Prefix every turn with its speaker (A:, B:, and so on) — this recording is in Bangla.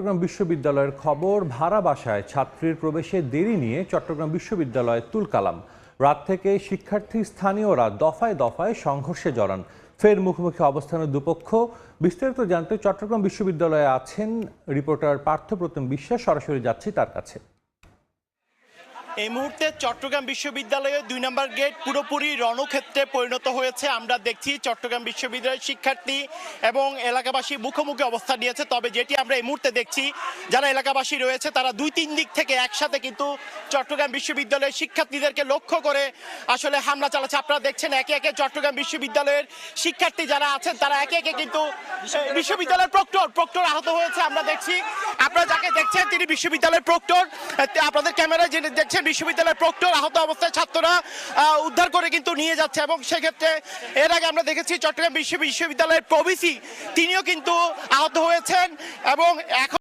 A: চট্টগ্রাম বিশ্ববিদ্যালয়ের খবর, ভাড়া বাসায় ছাত্রীর প্রবেশে দেরি নিয়ে চট্টগ্রাম বিশ্ববিদ্যালয়ে তুলকালাম। রাত থেকে শিক্ষার্থী স্থানীয়রা দফায় দফায় সংঘর্ষে জড়ান। ফের মুখোমুখি অবস্থানের দুপক্ষ। বিস্তারিত জানতে চট্টগ্রাম বিশ্ববিদ্যালয়ে আছেন রিপোর্টার পার্থপ্রতিম বিশ্বাস, সরাসরি যাচ্ছি তার কাছে।
B: এই মুহূর্তে চট্টগ্রাম বিশ্ববিদ্যালয়ের ২ নম্বর গেট পুরোপুরি রণক্ষেত্রে পরিণত হয়েছে। আমরা দেখছি চট্টগ্রাম বিশ্ববিদ্যালয়ের শিক্ষার্থী এবং এলাকাবাসী মুখোমুখি অবস্থান নিয়েছে। তবে যেটি আমরা এই মুহূর্তে দেখছি, যারা এলাকাবাসী রয়েছে তারা ২-৩ দিক থেকে একসাথে কিন্তু চট্টগ্রাম বিশ্ববিদ্যালয়ের শিক্ষার্থীদেরকে লক্ষ্য করে আসলে হামলা চালাচ্ছে। আপনারা দেখছেন একে একে চট্টগ্রাম বিশ্ববিদ্যালয়ের শিক্ষার্থী যারা আছেন তারা একে একে কিন্তু বিশ্ববিদ্যালয়ের প্রক্টর আহত হয়েছে। আমরা দেখছি, আপনারা যাকে দেখছেন তিনি বিশ্ববিদ্যালয়ের প্রক্টর। আপনাদের ক্যামেরায় যে দেখছেন বিশ্ববিদ্যালয়ের প্রক্টর আহত অবস্থায় ছাত্ররা উদ্ধার করে কিন্তু নিয়ে যাচ্ছে। এবং সেক্ষেত্রে এর আগে আমরা দেখেছি চট্টগ্রাম বিশ্ববিদ্যালয়ের প্রভিসি তিনিও কিন্তু আহত হয়েছেন এবং এখন